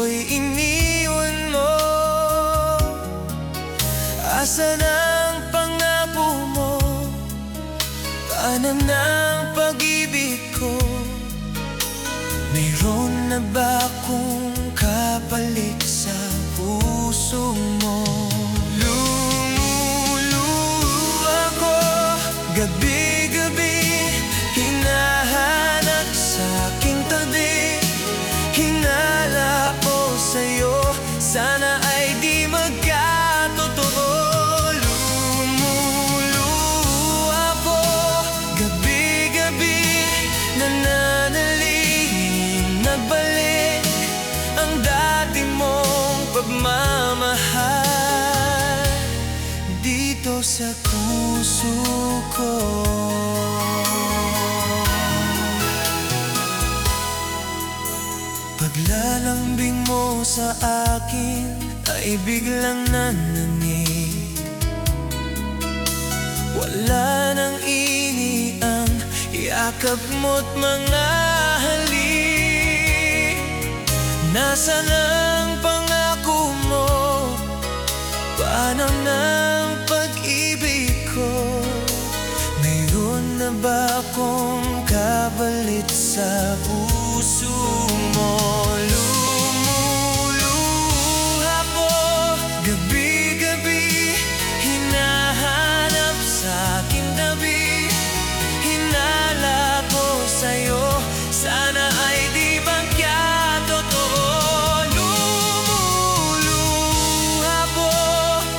ako'y iniwan mo. Asan ang pangako mo? Paano ng pag-ibig ko? Mayroon na ba akong kapalit sa puso mo? Lumuluha ko gabi-gabi, hinahanap sa aking tabi. Hinala ko sa'yo, sana ay di magkatotoo. Lumuluha ko gabi-gabi, nananalangin nagbalik ang dati mong pagmamahal dito sa puso ko. Paglalambing mo sa akin ay biglang nananig. Wala nang ini ang yakap mo't mga halik. Nasaan ang pangako mo? Paano ng pag-ibig ko? Mayroon na ba akong kapalit sa puso mo? Lumuluha ko gabi-gabi, hinahanap sa aking tabi. Hinala ko sa'yo, sana ay di magkatotoo. Lumuluha ko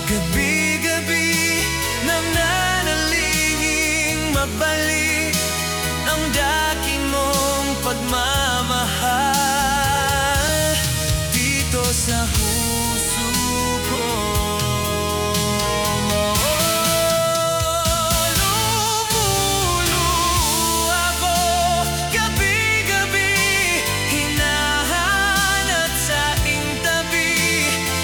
gabi-gabi, nananalangin mabalik ang dati mong pagmamahal dito sa puso ko. Lumuluha ko gabi-gabi, hinahanap sa aking tabi.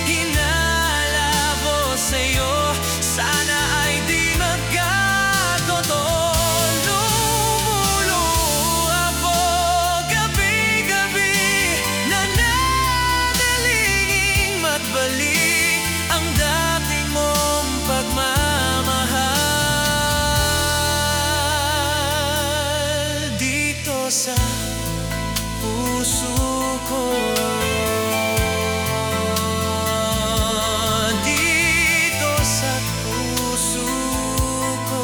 Hinala ko sa'yo, sana ay di magkatotoo. Lumuluha ko gabi-gabi, nananalangin magbalik ang dati mong pagmamahal dito sa puso ko. Dito sa puso ko.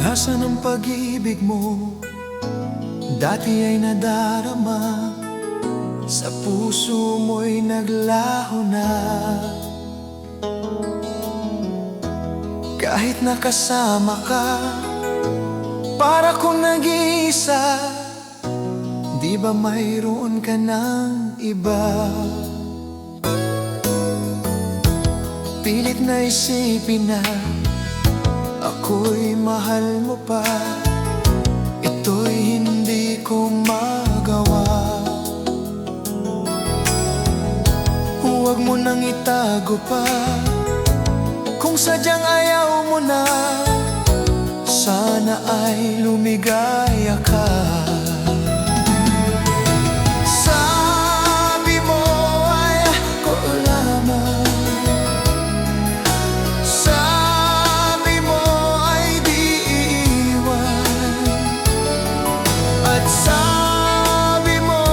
Nasaan ang pag-ibig mo? Dati ay nadarama, sa puso mo'y naglaho na. Kahit nakasama ka, para kong nag-iisa. Di ba mayroon ka ng iba? Pilit na isipin na ako'y mahal mo pa. Ito'y hindi ko magawa. Huwag mo nang itago pa, kung sadyang ayaw mo na. Sana ay lumigaya ka. Sabi mo ay ako lamang, sabi mo ay di iiwan, at sabi mo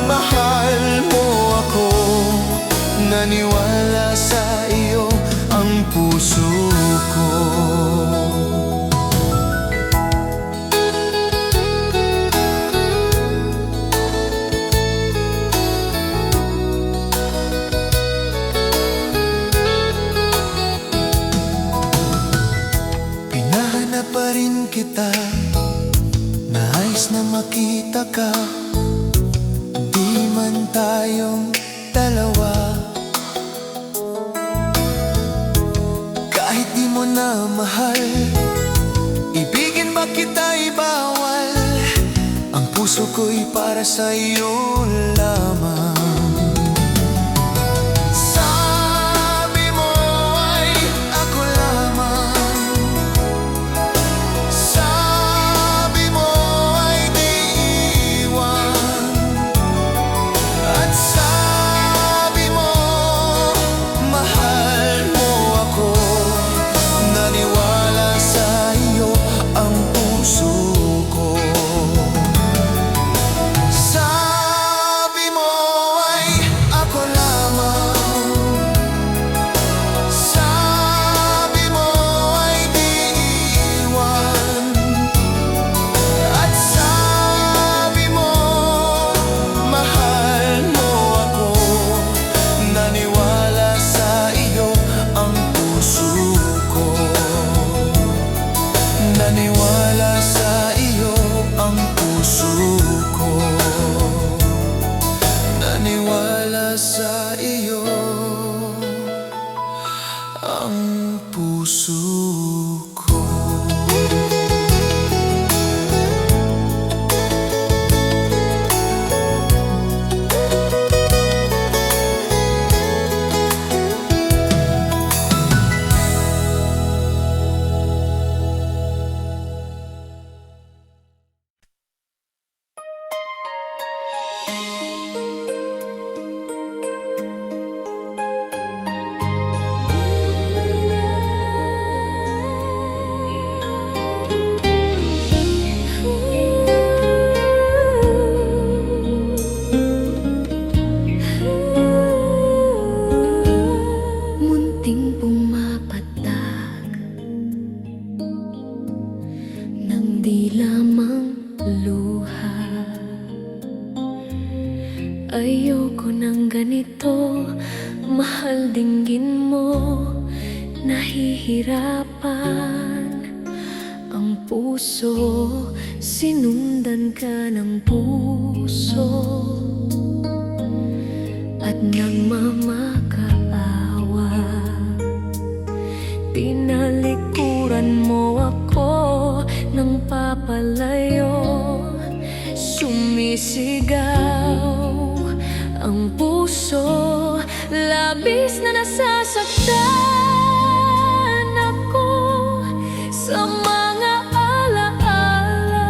mahal mo ako. Naniwala sa iyo ang puso ko. mo na mahal, ibigin ba kita'y bawal? Ang puso ko'y para sa iyo lamang. Sabi mo ay ako lamang, sabi mo ay di iwan, at sabi mo mahal mo ako. Naniwala sa iyo ang puso ko. Sabi mo ay ako lamang, sabi mo ay di iwan, at sabi mo mahal mo ako. Naniwala sa iyo ang puso ko. Naniwala sa iyo ang puso ko. Naniwala sa iyo ang puso ko. Munting pumapatak ng di lamang luha. Ayoko ng ganito, mahal dinggin mo. Nahihirapan ang puso, sinundan ka ng puso, at nagmamakaawa. Tinalikuran mo ako ng papalayo, sumisigaw ang puso, labis na nasasaktan ako sa mga alaala.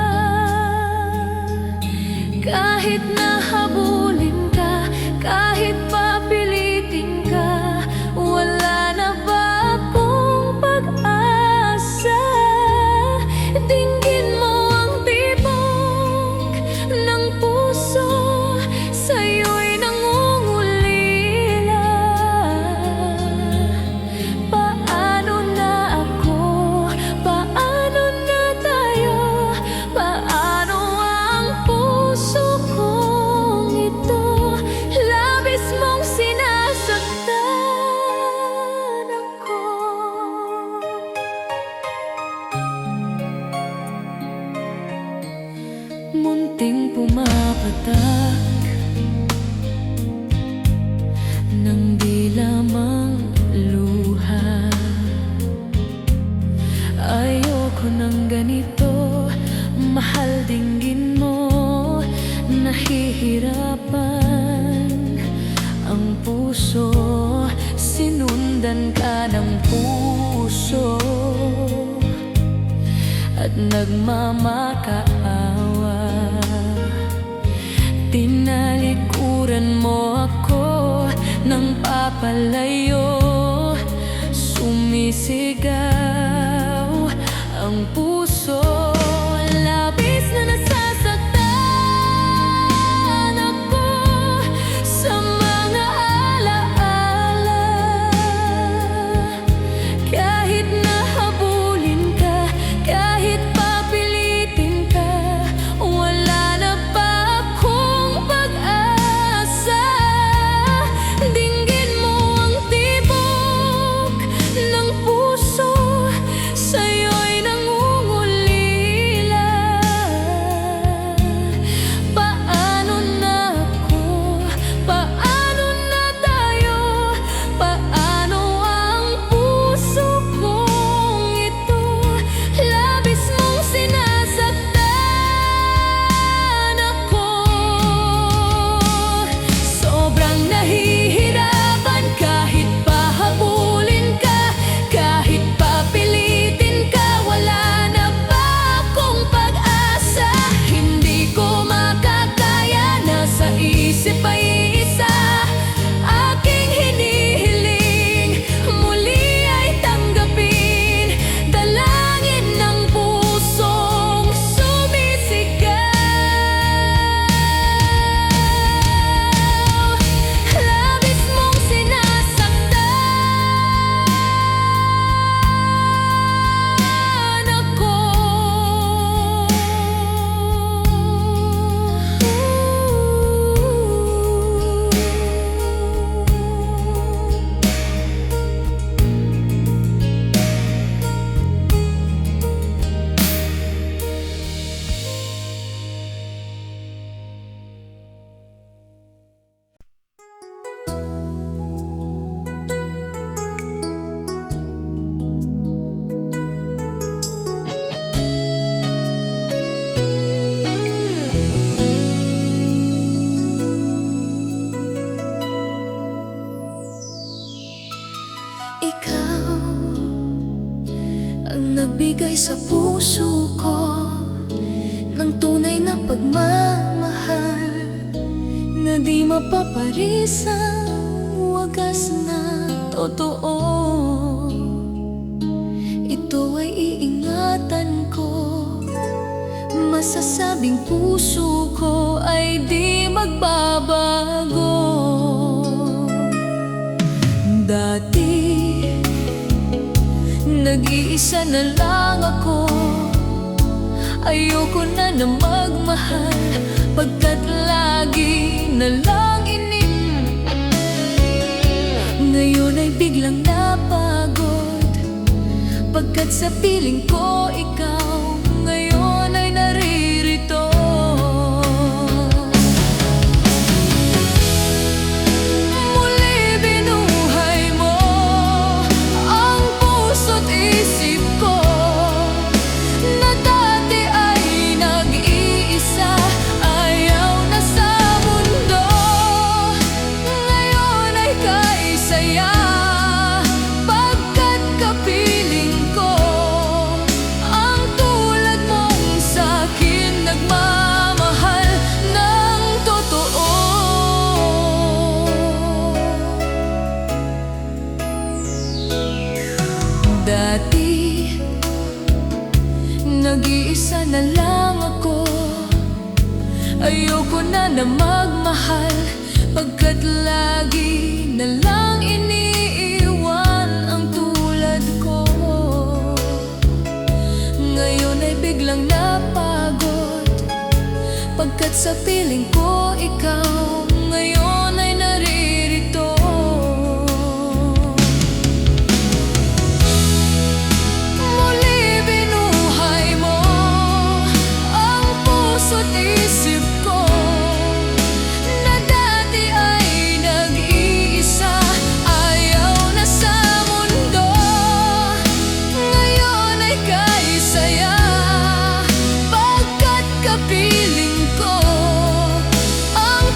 Kahit nahabulin ka, kahit papilitin ka, wala na ba akong pag-asa? Dinggin mo ang tibok ng puso, sa'yo'y nangungulila. Paano na ako? Paano na tayo? Paano ang puso kong ito? Labis mong sinasaktan ako. Munting pumapatak ng di lamang luha. Ayoko ng ganito, mahal dinggin mo. Nahihirapan ang puso, sinundan ka ng puso, at nagmamakaawa. Tinalikuran mo ako ng papalayo, sumisigaw ang puso, labis na nasasaktan ako sa mga alaala. Kahit nahabulin ka, kahit papilitin ka, wala na ba akong pag-asa? Dinggin mo ang tibok ng puso, Ikaw ang nagbigay sa puso ko ng tunay na pagmamahal na di mapaparisang wagas na totoo. Ito ay iingatan ko, masasabing puso ko ay di magbabago. Dati, nag-iisa na lang ako. Ayoko na magmahal pagkat lagi na lang Ngayon ay biglang napagod pagkat sa piling ko ikaw ngayon ay naririto. Dati, nag-iisa na lang ako. Ayoko na magmahal pagkat lagi na lang iniiwan ang tulad ko. Ngayon ay biglang napagod pagkat sa piling ko ikaw ngayon ay naririto. Ang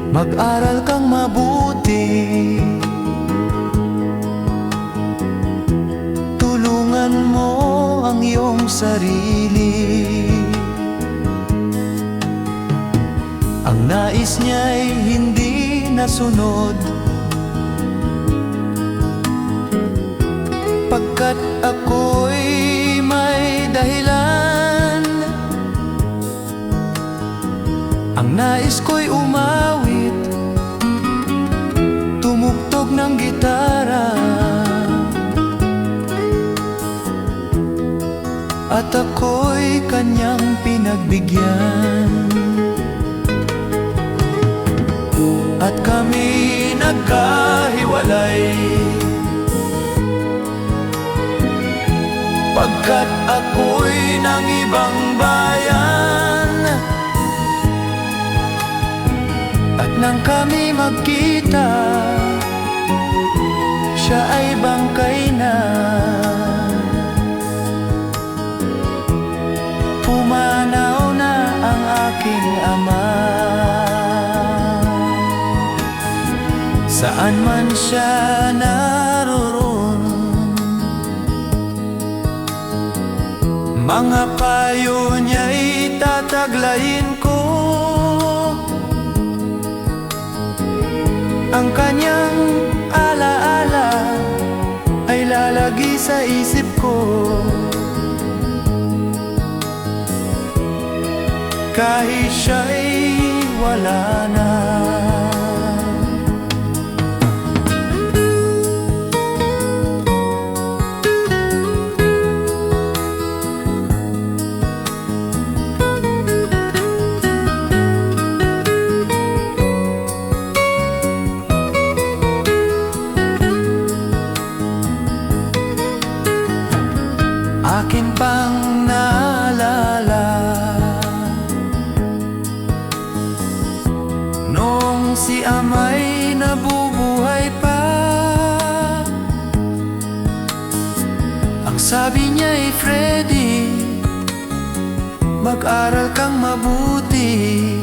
Mag-aral kang mabuti, tulungan mo ang iyong sarili. Ang nais niya'y hindi nasunod, pagkat ako'y may dahilan. Ang nais ko'y umawit, tumugtog ng gitara, at ako'y kanyang pinagbigyan. At kami nagkahiwalay, pagkat ako'y ng ibang bayan. At nang kami magkita, siya ay bangkay na. Pumanaw na ang aking ama. Saan man siya naroon, mga payo niya'y tataglayin ko. Ang kanyang alaala ay lalagi sa isip ko, kahit siya'y wala na. Akin pang naalala noong si ama'y nabubuhay pa. Ang sabi niya'y, Freddy, mag-aral kang mabuti,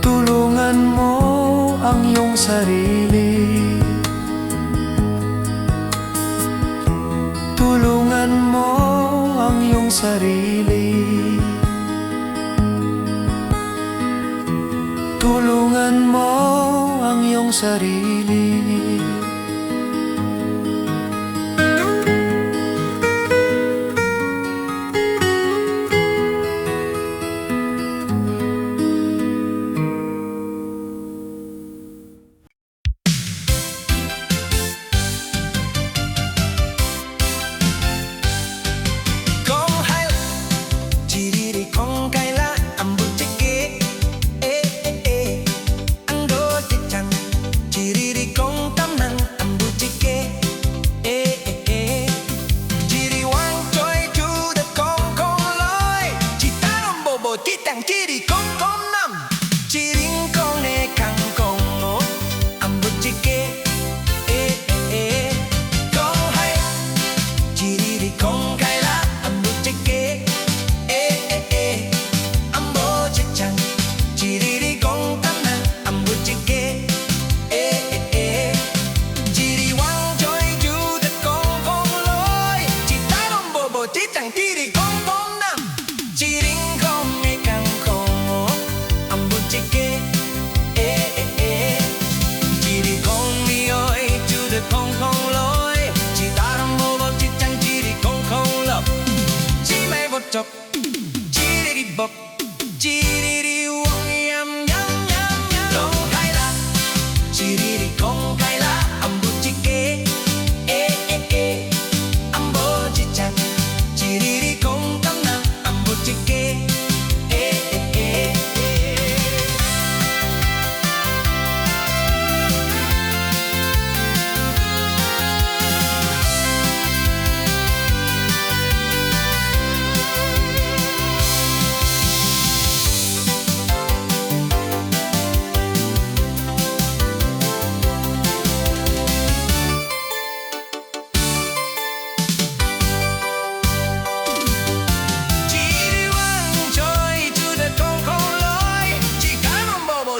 tulungan mo ang iyong sarili. Tulungan mo ang iyong sarili. Tulungan mo ang iyong sarili.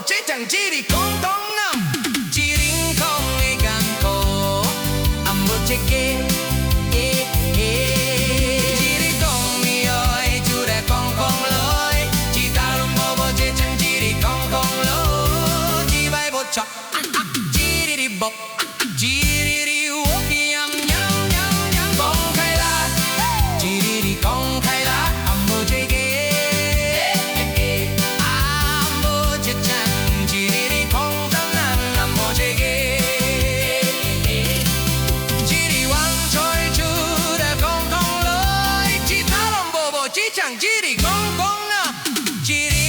chế chẳng chi đi con năm chỉ riêng không ngày càng khổ âm bố chế kê chỉ đi con mi ơi chú đã con lối chỉ ta luôn bố chế chẳng chi đi con lối chỉ bay bố chọc chỉ đi bốc chỉ đi uống nhâm nhâm nhâm nhâm con khai la chỉ đi con khai la âm bố chế kê chẳng chỉ đi con à chỉ đi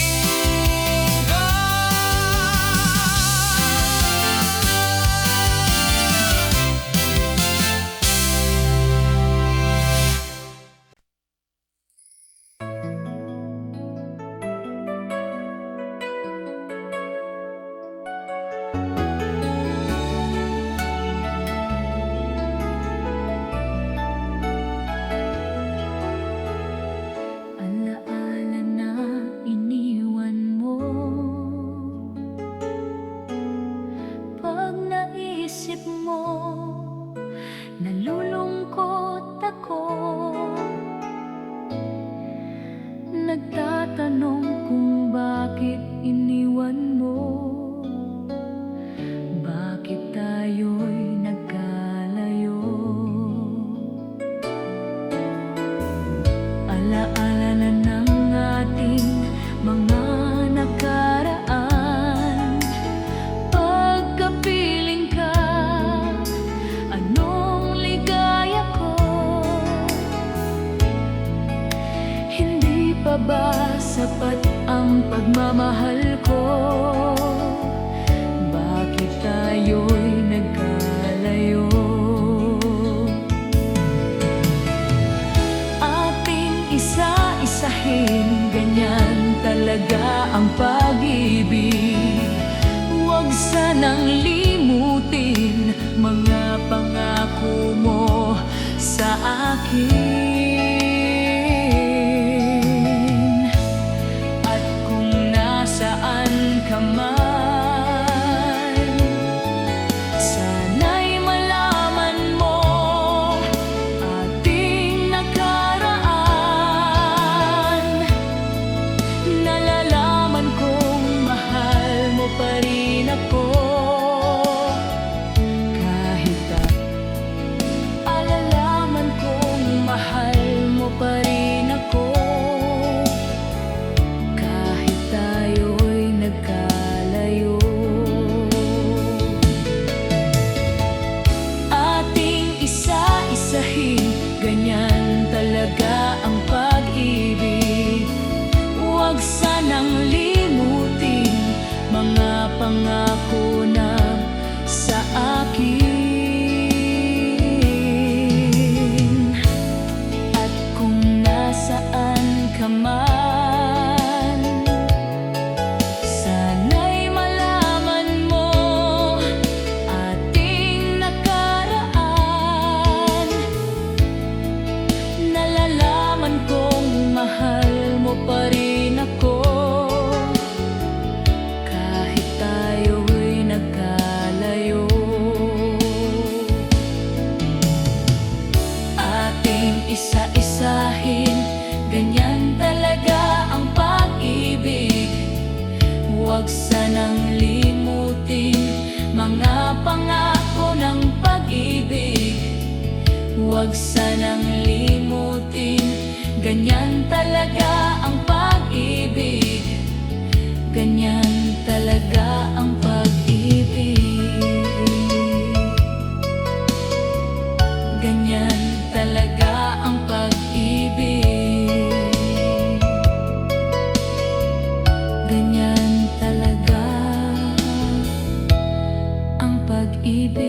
nalulungkot ako. Nagtatanong kung bakit iniwan mo, bakit tayo'y nagkalayo. Alaala na ng ating mga nakaraan. Pagkapiling ka, anong ligaya ko? Hindi pa ba sapat ang pagmamahal ko? Bakit tayo'y nagkalayo? Ating isa-isahin, ganyan talaga ang pag-ibig. Huwag sanang limutin mga pangako mo sa akin. At kung nasaan ka man, sana'y malaman mo ating nakaraan. Nalalaman kong mahal mo pa rin ako. Kahit alalaman kong mahal mo pa rin ako. Kahit tayo'y nagkalayo. Ating isa-isahin, ganyan talaga ang pag-ibig. Huwag sanang limutin mga pangako na sa akin. At kung nasaan ka man, sana'y malaman mo ating nakaraan. Nalalaman kong mahal mo pa rin ako. Kahit tayo'y nagkalayo. Ating isa-isahin, ganyan talaga ang pag-ibig. Huwag sanang limutin mga pangako ng pag-ibig. Huwag sanang limutin, ganyan talaga ang pag-ibig. Ganyan talaga ang pag-ibig. Ganyan talaga ang pag-ibig. Ganyan talaga ang pag-ibig.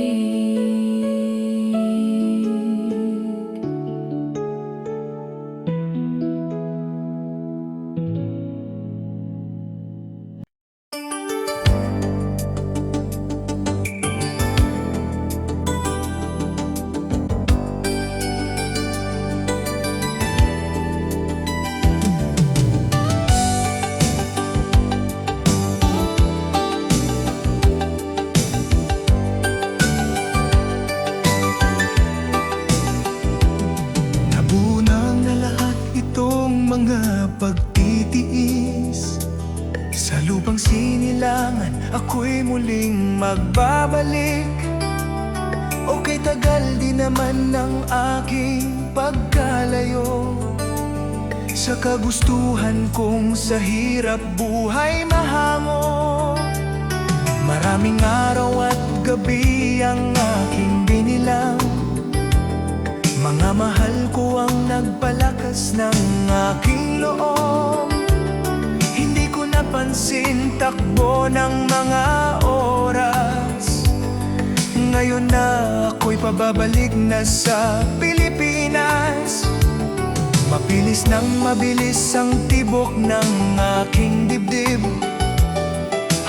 lupang sinilangan, ako'y muling magbabalik. Okay, tagal di naman ng aking pagkalayo sa kagustuhan kong sa hirap buhay mahango. Maraming araw at gabi ang aking binilang, mga mahal ko ang nagpalakas ng aking loob. Hindi ko napansin takbo ng mga oras. Ngayon na ako'y pababalik na sa Pilipinas. Mabilis nang mabilis ang tibok ng aking dibdib,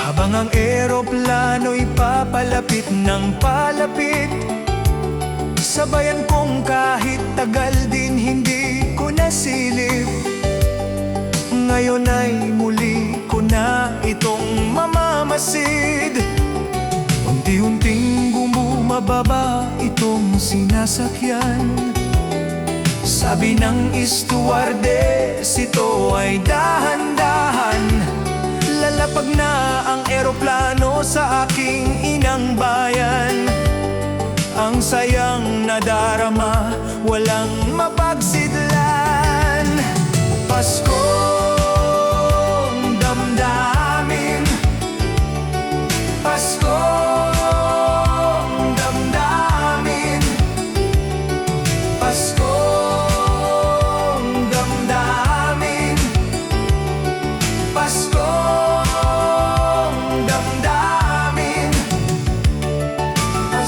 habang ang eroplano'y papalapit ng palapit. Sabayan kong kahit tagal din hindi ko nasilip. Ngayon ay muli ko na itong mamamasid. Unti-unting bumababa itong sinasakyan. Sabi ng stewardess, ito ay dahan-dahan. Lalapag na ang eroplano sa aking inang bayan. Ang sayang nadarama, walang mapagsidlan. Paskong damdamin, Paskong damdamin, Paskong damdamin, Paskong damdamin,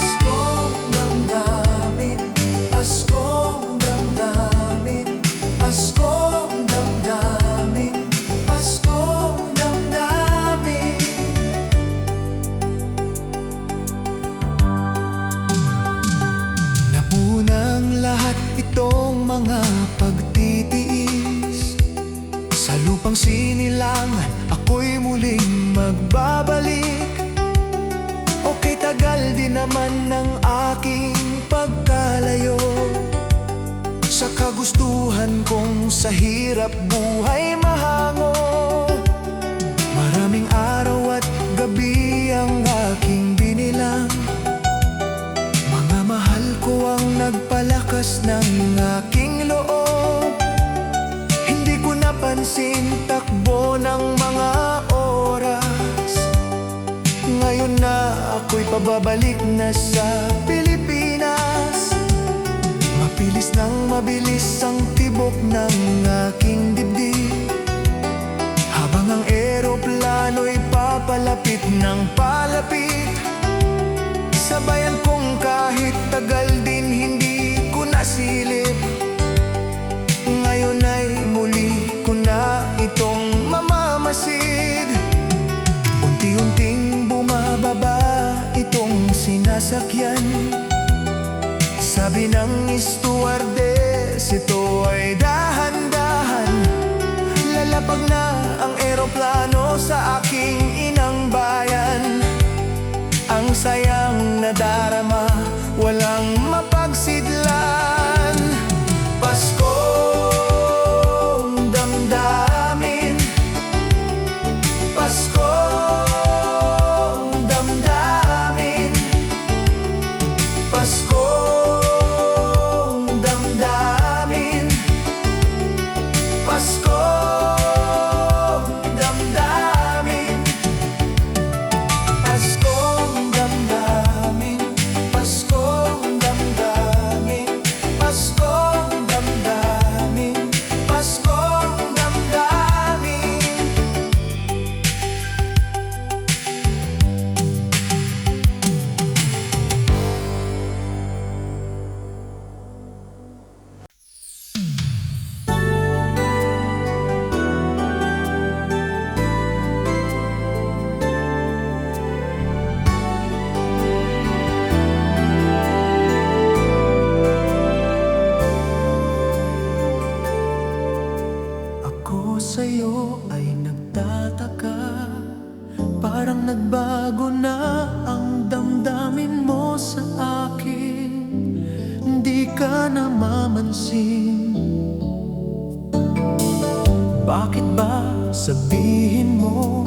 Paskong damdamin, Paskong damdamin, Paskong damdamin, Paskong damdamin. Napunang lahat itong mga pagtitiis, sa lupang sinilangan, ako'y muling magbabalik. Okay, tagal din naman ng aking pagkalayo sa kagustuhan kong sa hirap buhay mahango. Maraming araw at gabi ang aking binilang, mga mahal ko ang nagpalakas ng aking loob. Hindi ko napansin takbo ng mga oras. Ngayon na ako'y pababalik na sa Pilipinas. Mabilis nang mabilis ang tibok ng aking dibdib, habang ang eroplano'y papalapit ng palapit. Sabayan kong kahit tagal din hindi ko nasilip. Ngayon ay muli ko na itong mamamasid. Unti-unting bumababa itong sinasakyan. Sabi ng stewardess, ito ay dahan-dahan. Lalapag na ang eroplano sa aking inang bayan. Ang sayang nadarama, walang mapagsidlan. Paskong damdamin, Paskong damdamin, Paskong damdamin, Paskong damdamin, Paskong damdamin, Paskong damdamin, Paskong damdamin, Paskong damdamin. Ako sa'yo ay nagtataka, parang nagbago na ang damdamin mo sa akin. Hindi ka namamansin. Bakit ba sabihin mo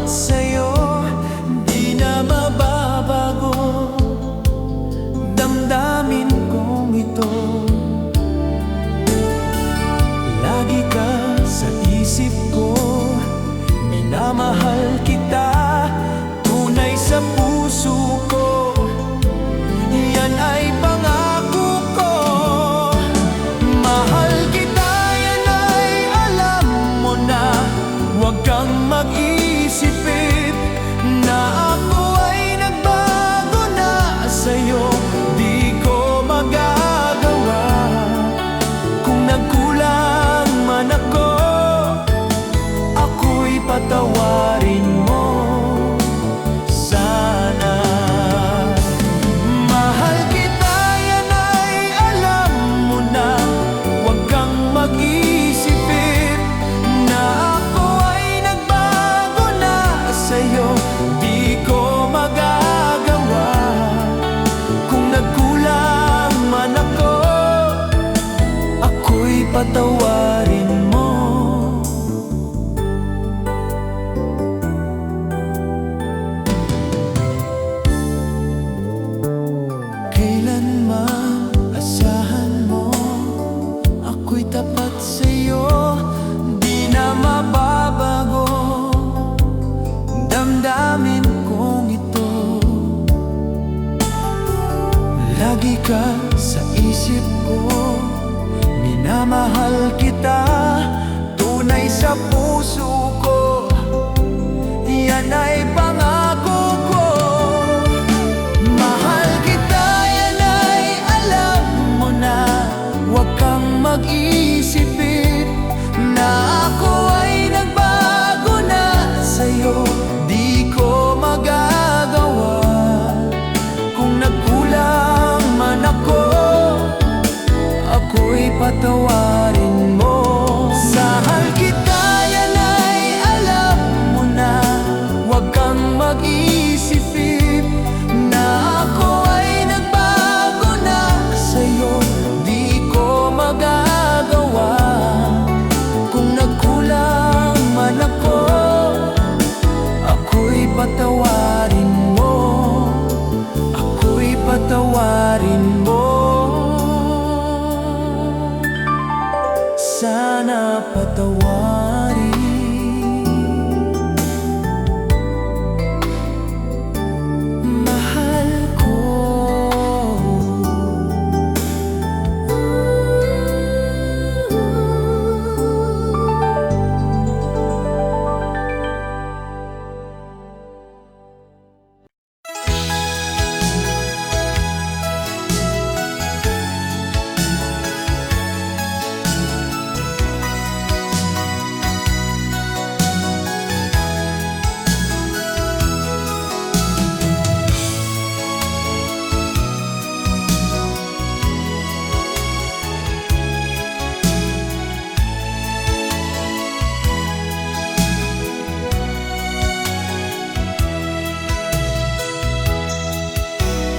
sa'yo, di na mababago. Damdamin kong ito, lagi ka sa isip ko. Minamahal kita, tunay sa puso ko. Yan ay pangako ko. Mahal kita, yan ay alam mo na. Huwag kang mag-isipin na ako ay nagbago na sa'yo. Di ko magagawa. Kung nagkulang man ako, ako'y patawarin mo sana. Mahal kita, yan ay alam mo na. Huwag kang mag-isipin na ako ay nagbago na sa'yo. Di ko magagawa. Kung nagkulang man ako, ako'y patawarin mo. Kailanman asahan mo, ako'y tapat sa'yo, di na mababago. Damdamin kong ito, lagi ka sa isip ko. Minamahal kita, tunay sa puso ko. Yan ay pangako ko. Mahal kita, yan ay alam mo na. Huwag kang mag-isipin na ako ay nagbago na sa'yo. Di ko magagawa. Kung nagkulang man ako, ako'y patawarin mo. Mahal kita, yan ay alam mo na. Huwag kang mag-isipin na ako ay nagbago na sa'yo. Di ko magagawa. Kung nagkulang man ako, ako'y patawarin mo. Ako'y patawarin mo. Sana patawarin. Mahal ko.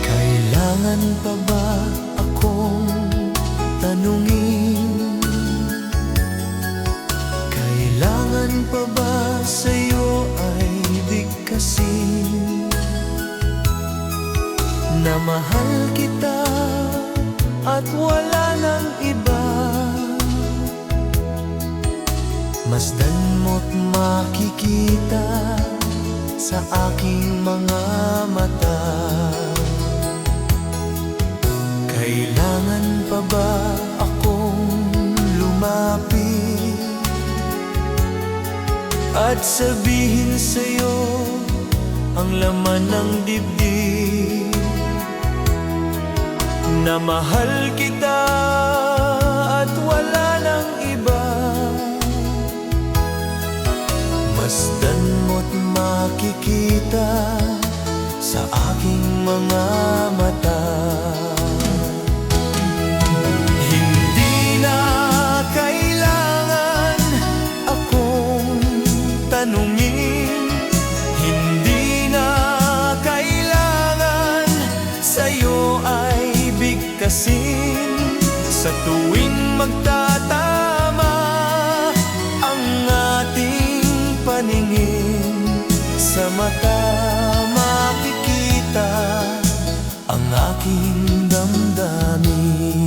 Kailangan pa ba akong tanungin? Kailangan pa ba sa'yo ay bigkasin na mahal kita at wala nang iba? Masdan mo't makikita sa aking mga mata. Kailangan pa ba akong lumapit at sabihin sa'yo ang laman ng dibdib? Na mahal kita at wala nang iba. Masdan mo't makikita sa aking mga mata. Hindi na kailangan akong tanungin. Hindi na kailangan sa'yo ay bigkasin. Sa tuwing magtatama ang ating paningin, sa mata makikita ang aking damdamin.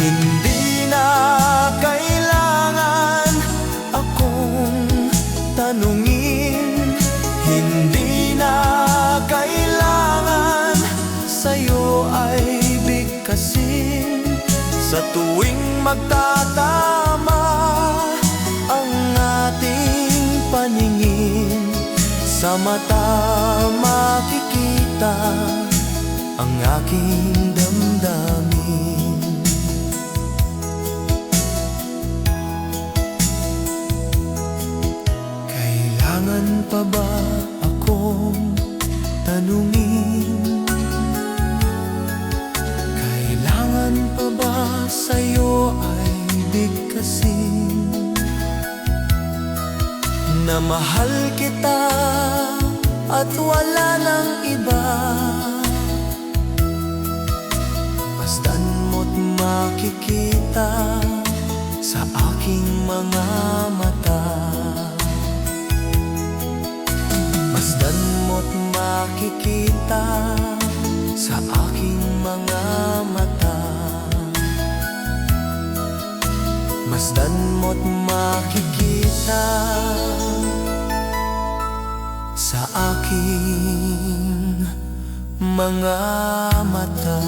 Hindi na kailangan akong tanungin, hindi na kailangan sa'yo ay bigkasin. Sa tuwing magtatama ang ating paningin, sa mata makikita ang aking damdamin. Kailangan pa ba akong tanungin? Kailangan pa ba sa'yo ay bigkasin na mahal kita at wala nang iba? Masdan mo't makikita sa aking mga mata. Masdan mo't makikita sa aking mga mata. Masdan mo't makikita sa aking mga mata.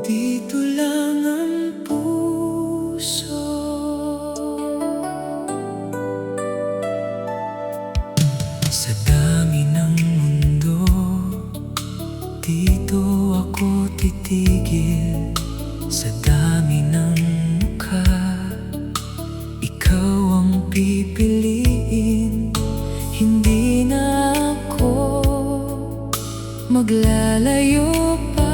Dito lang ang puso, sa dami ng mundo. Dito ako titigil, sa dami ng mukha. Ikaw ang pipiliin, hindi na ako maglalayo pa.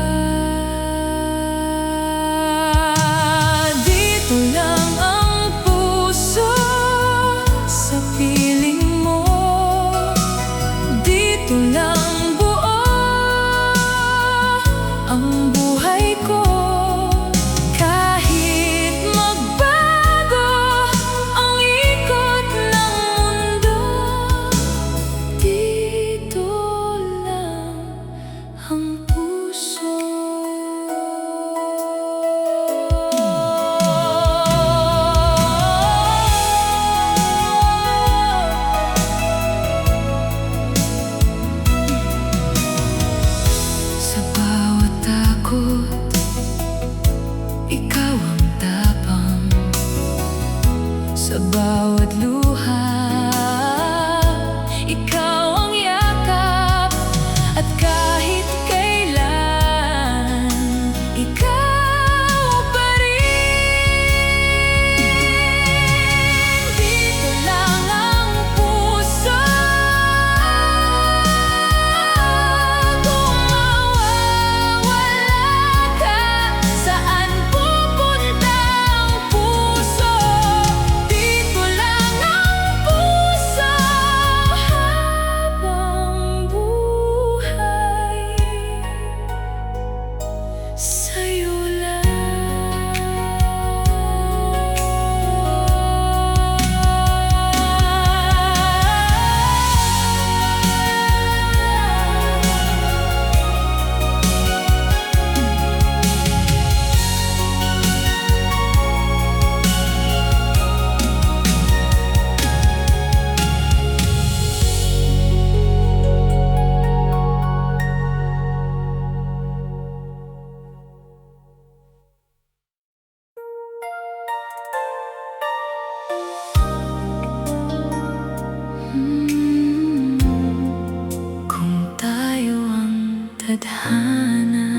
tadhana.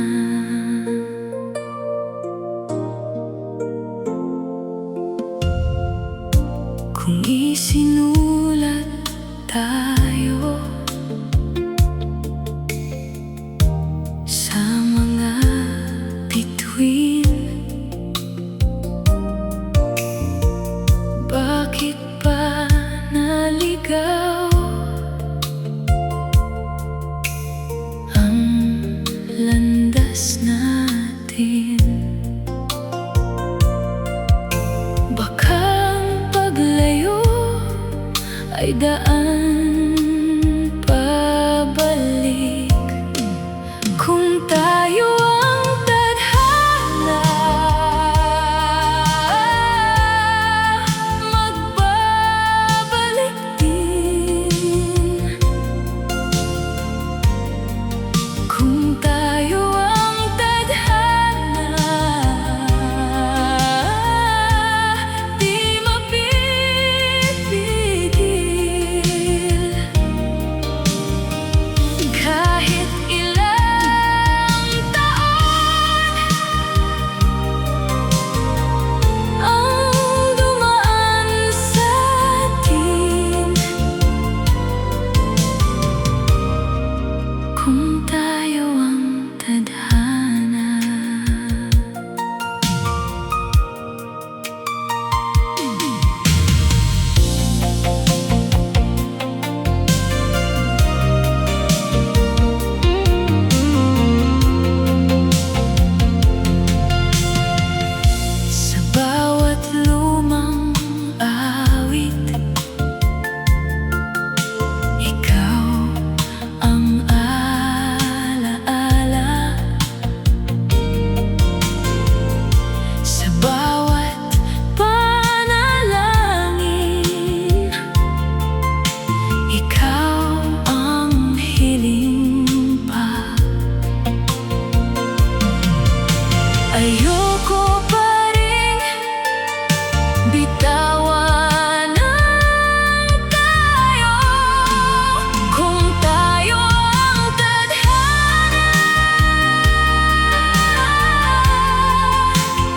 Kung isinulat tayo sa mga bituin, bakit pa naligaw ang landas natin? Baka ang paglayo ay daan pabalik. Kung tayo ang tadhana, magbabalik din. Kung tayo ang tadhana, di mapipigil. Kahit ilang taon ang dumaan sa atin, kung tayo ang tadhana. Sa bawat lumang awit, ikaw ang alaala. Sa bawat panalangin, ikaw ang hiling pa. Ayoko pa rin bitawan ang tayo. Kung tayo ang tadhana,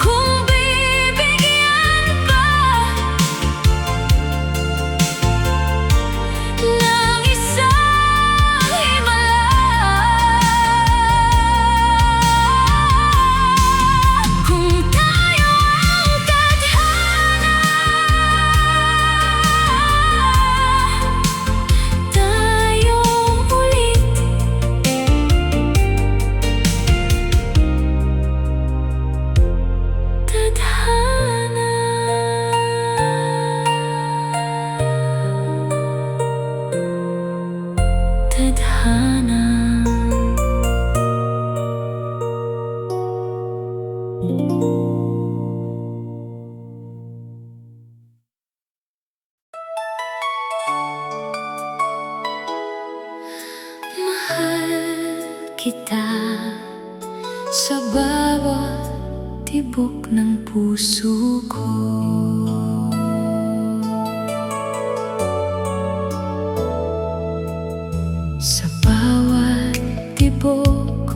kung bibigyan pa ng isang himala, kung tayo ang tadhana, tayo ulit. Tadhana. Tadhana. Mahal kita sa bawat tibok ng puso ko. Sa bawat tibok,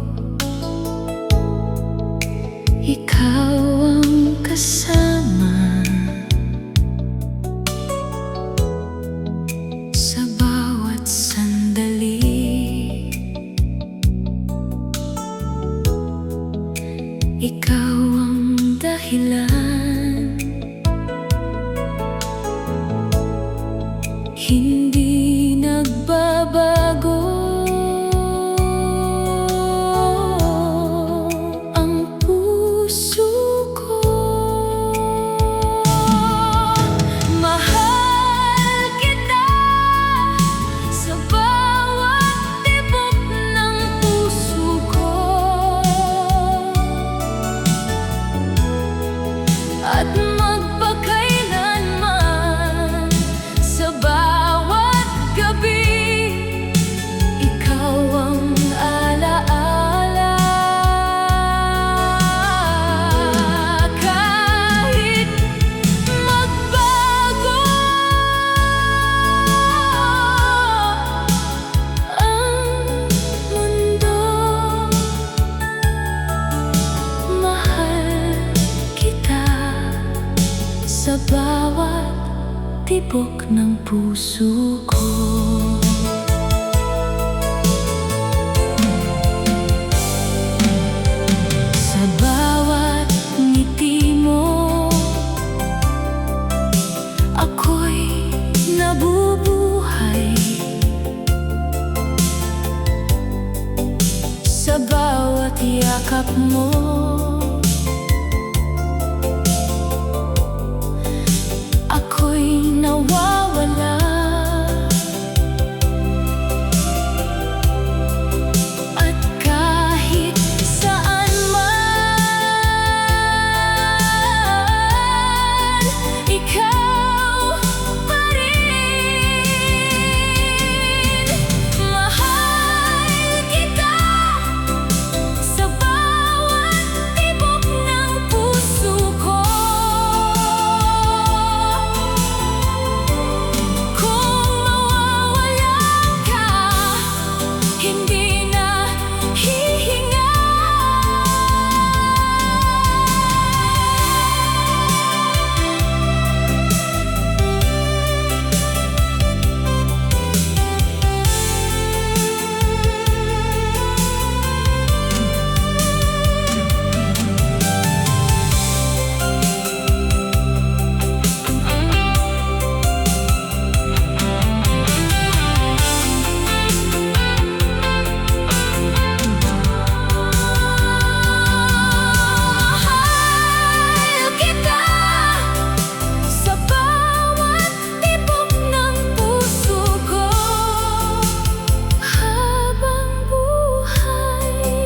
ikaw ang kasama. Sa bawat sandali, ikaw ang dahilan. Hindi nagbabago ng puso ko. Sa bawat ngiti mo, ako'y nabubuhay. Sa bawat yakap mo, ako'y nawawala. At kahit saan man, ikaw pa rin. Mahal kita sa bawat tibok ng puso ko. Kung mawawala ka, hindi na hihinga. Mahal kita sa bawat tibok ng puso ko. Habang buhay,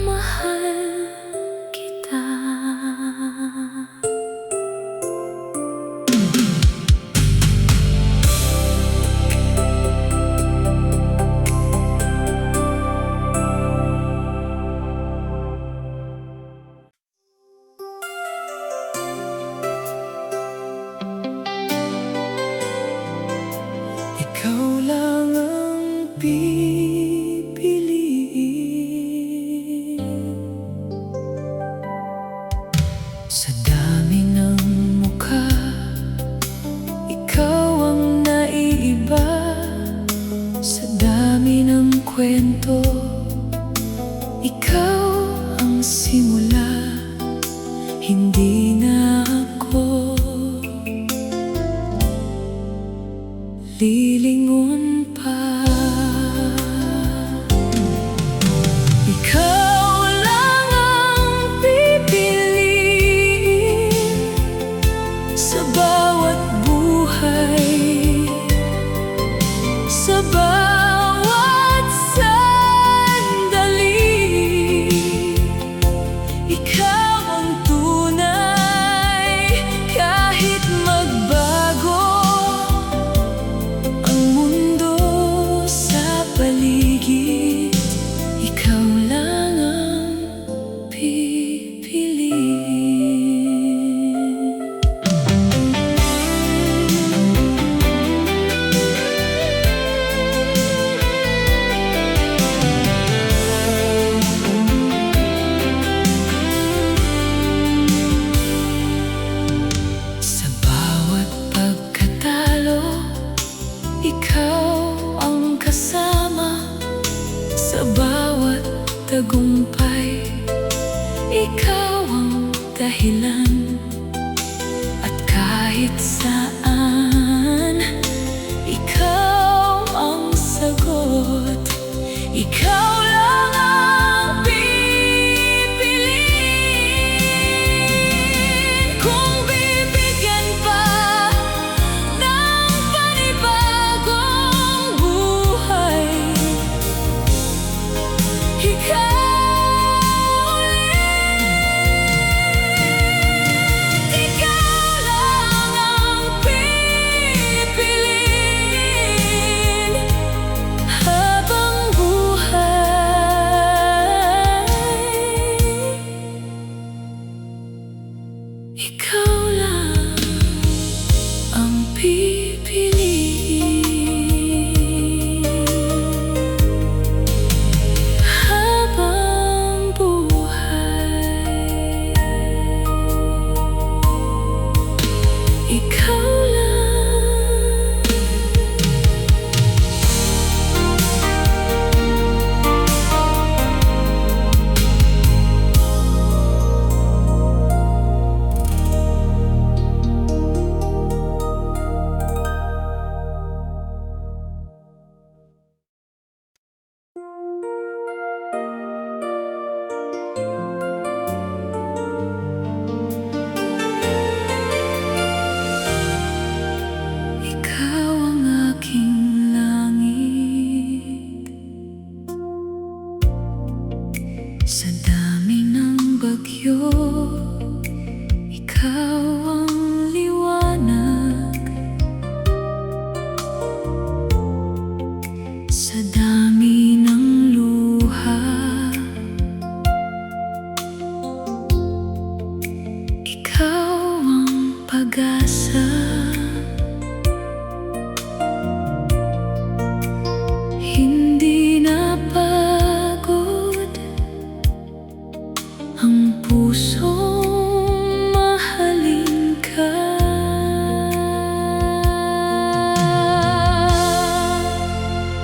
mahal kita. Ikaw lang ang pipiliin. Sa dami ng mukha, ikaw ang naiiba. Sa dami ng kwento, ikaw ang simula. Hindi na ako lilingon pa. Ikaw lang ang pipiliin sa bawat buhay, sa bawat sandali. Ikaw ang tunay, kahit magbago ang mundo sa paligid. Ikaw lang ang pipiliin. Sa bawat pagkatalo, ikaw ang kasama. Sa bawat tagumpay, ikaw ang dahilan. At kahit saan, ikaw ang sagot. Ikaw lang ang pipiliin. Kung bibigyan pa ng panibagong buhay, ikaw ulit. Ikaw lang ang pag-asa. Hindi na pagod ang pusong mahalin ka.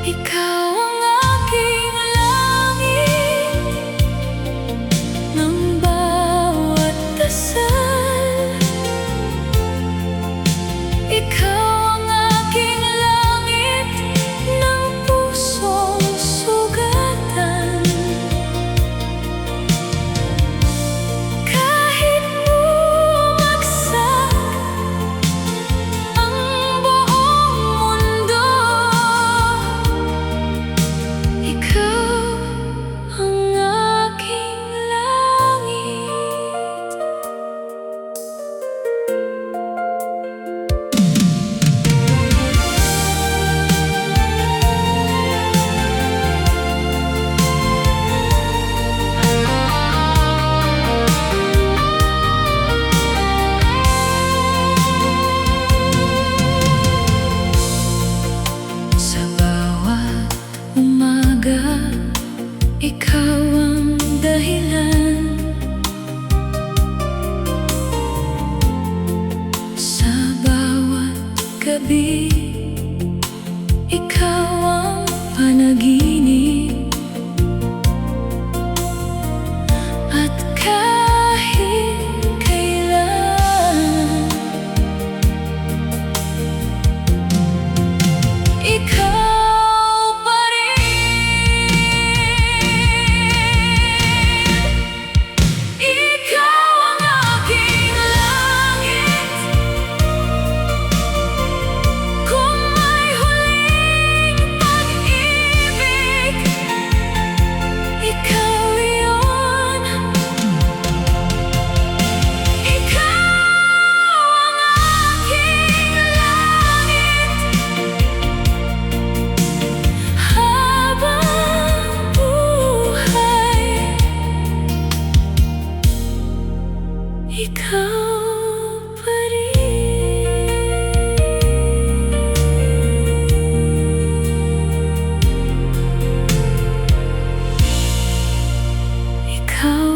Ikaw ang aking langit ng bawat dasal. Ikaw ang aking langit ng pusong sugatan. Kahit bumagsak ang buong mundo, ikaw ang aking langit. Sa bawat umaga, ikaw ang dahilan. Sa bawat gabi, ikaw ang panaginip. At kahit kailan, ikaw pa rin. Ikaw ang aking langit. Kung may huling pag-ibig, ikaw yun. Ikaw ang aking langit. Habang buhay, ikaw pa rin. Ikaw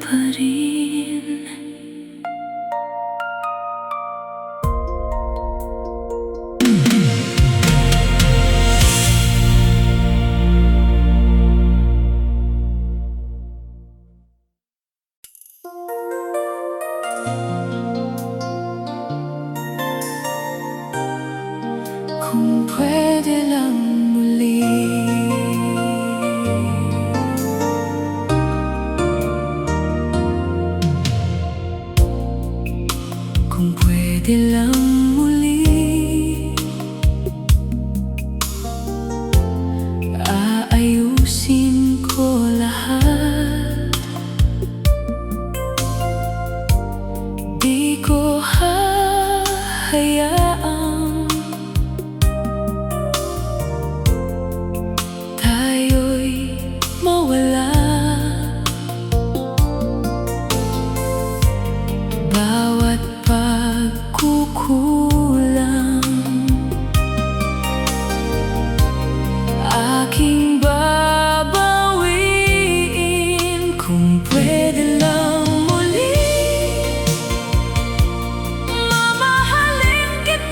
pa rin. Kung pwede lang muli, kung pwede lang muli, aayusin ko lahat. Di ko hahayaang tayo'y mawala. Bawat pagkukulang, aking babawiin. Kung pwede lang muli, mamahalin kita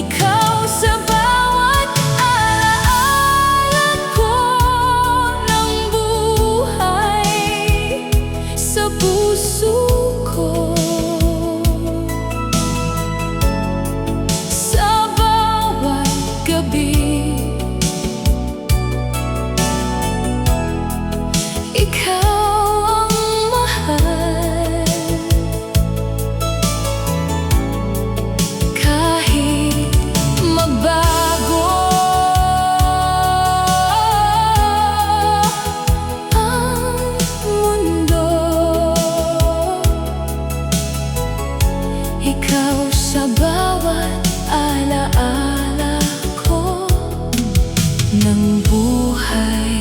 Ikaw sa bawat alaala ko ng buhay, sa puso ko, sa bawat gabi. Ikaw ang mahal, kahit magbago ang mundo. Ikaw sa bawat alaala ko ng buhay.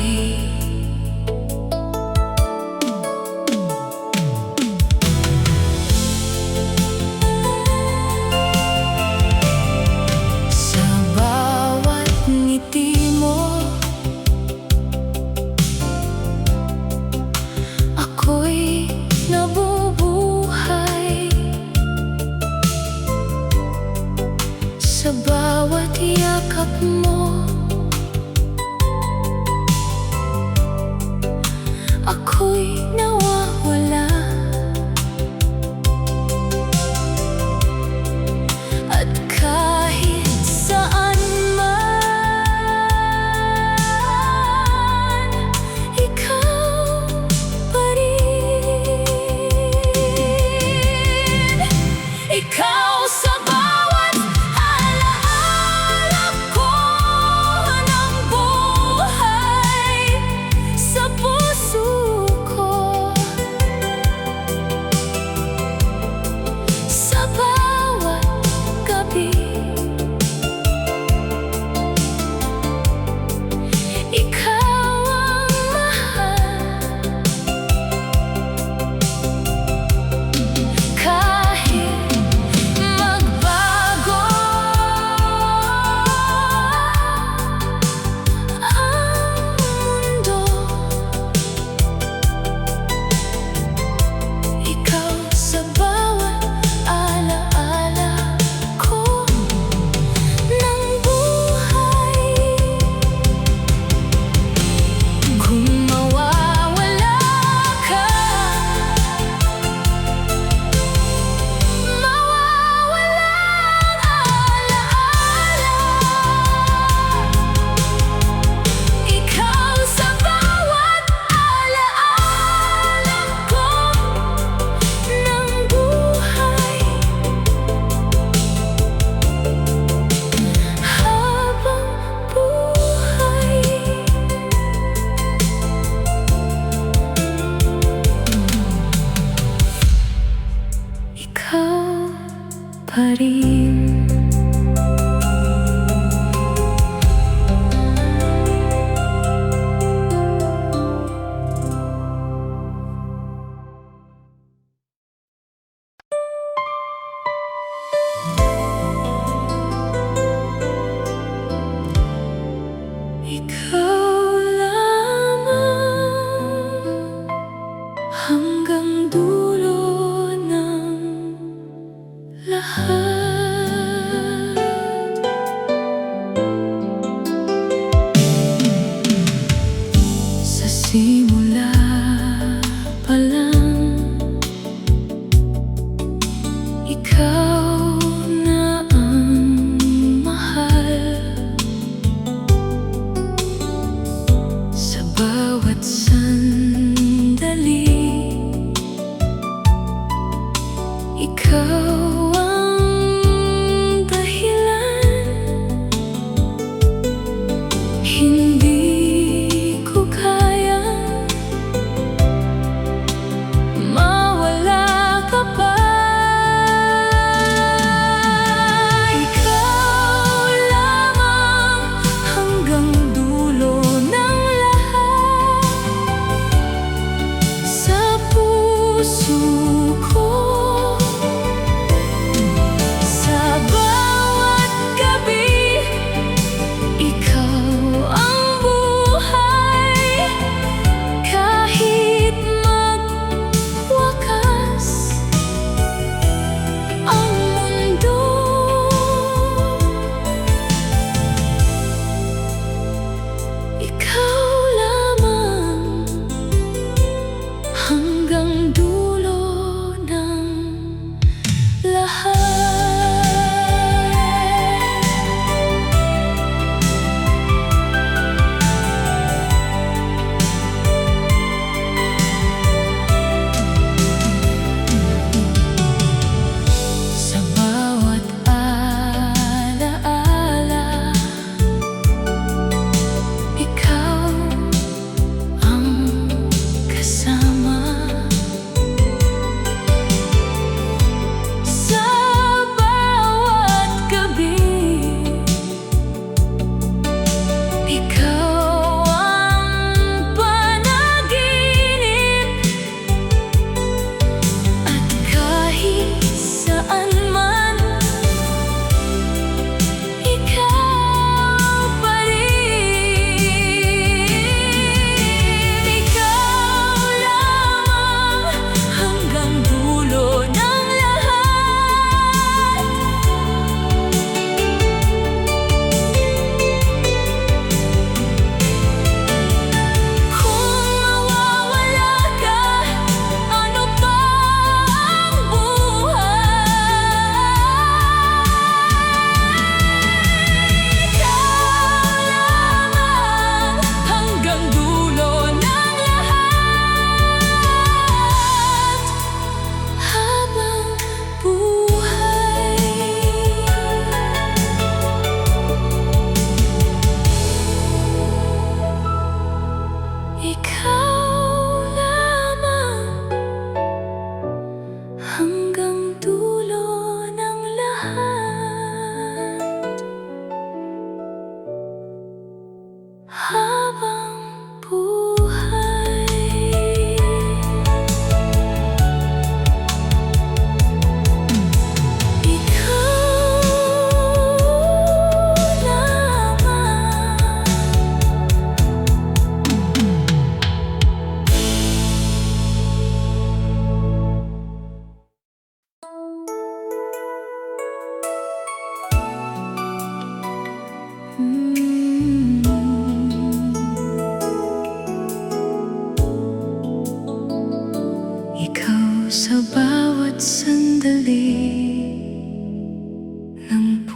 Sa bawat ngiti mo, ako'y nabubuhay. Sa bawat yakap mo, ako'y nawawala. At kahit saan man, ikaw pa rin. Ikaw sa bawat alaala ko ng buhay, sa puso ko, sa bawat gabi. Ikaw ang mahal, kahit magbago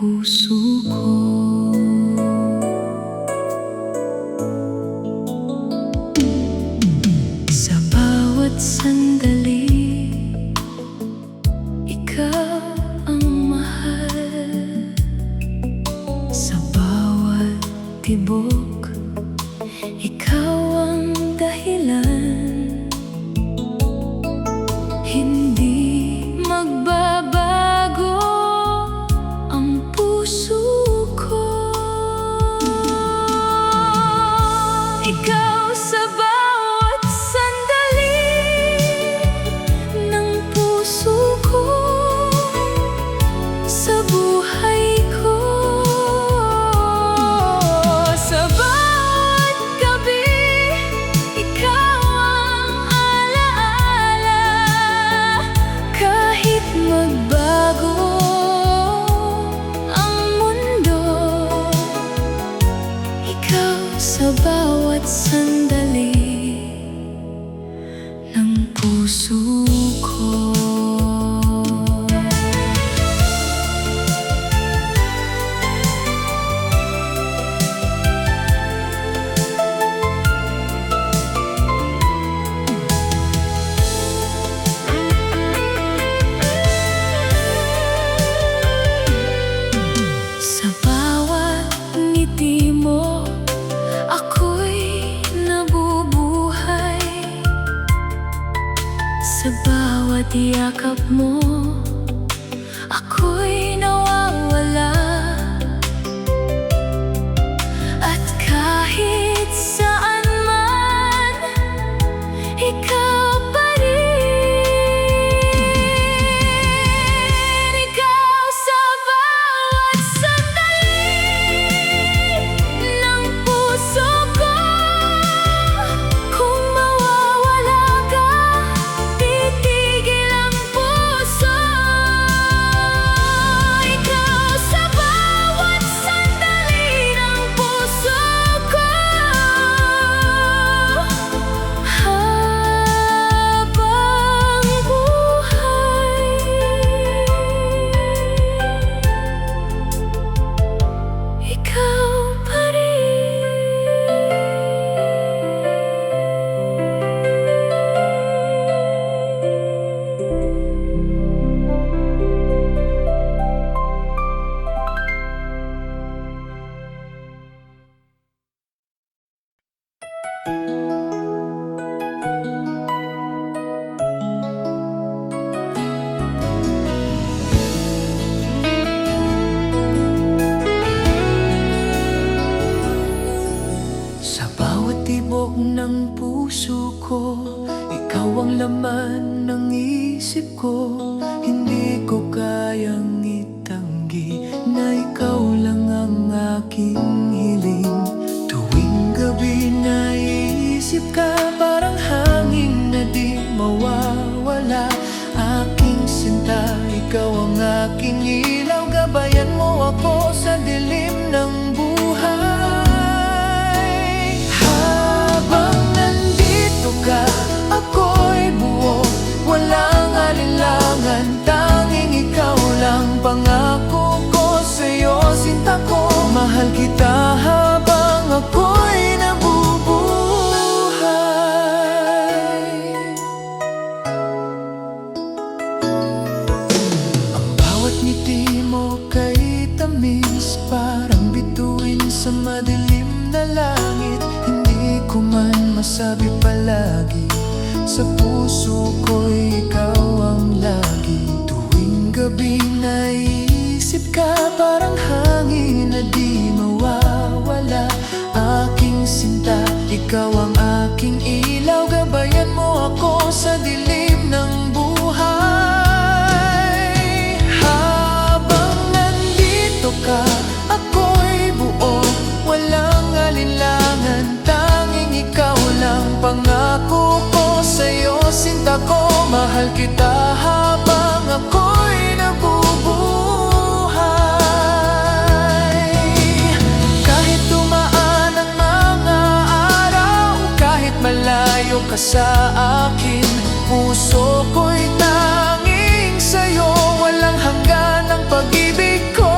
puso ko. Sa bawat sandali, ikaw ang mahal. Sa bawat tibok, ikaw ang dahilan. Hindi magbabago ang puso ko. Ikaw sa bawat sandali ng puso ko, sa buhay ko. Sa bawat gabi, ikaw ang alaala. Kahit magbago ang mundo, ikaw sa bawat sandali ng puso ko. Sa bawat ngiti mo, ako'y nabubuhay. Sa bawat yakap mo, ako'y nawawala. At kahit saan man, ikaw pa rin. Ikaw sa bawat sandali ng puso ko. Kung mawawala ka, titigil ang puso. Ikaw sa bawat sandali ng puso ko. Habang buhay, ikaw pa rin. Sa bawat tibok ng puso ko, ikaw ang laman ng isip ko. Hindi ko kayang itanggi na ikaw lang ang aking hiling. Tuwing gabi naiisip ka, parang hangin na di mawawala. Aking sinta, ikaw ang aking ilaw. Gabayan mo ako sa dilim ng buhay. Habang nandito ka, ako'y buo, walang alinlangan. Tanging ikaw lang, pangako ko sa'yo, sinta ko. Mahal kita habang ako'y nabubuhay. Ang bawat ngiti mo kay tamis, parang bituin sa madilim na langit. Hindi ko man masabi palagi, sa puso ko'y ikaw ang lagi. Tuwing gabi naiisip ka, parang hangin na di mawawala. Aking sinta, ikaw ang aking ilaw. Gabayan mo ako sa dilim ng buhay. Habang nandito ka, ako'y buo, walang alinlangan. Tanging ikaw lang, pangako ko sa'yo, sinta ko. Mahal kita habang ako'y nabubuhay. Kahit dumaan ang mga araw, kahit malayo ka sa akin, puso ko'y tanging sa'yo. Walang hanggan ang pag-ibig ko.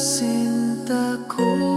Sinta ko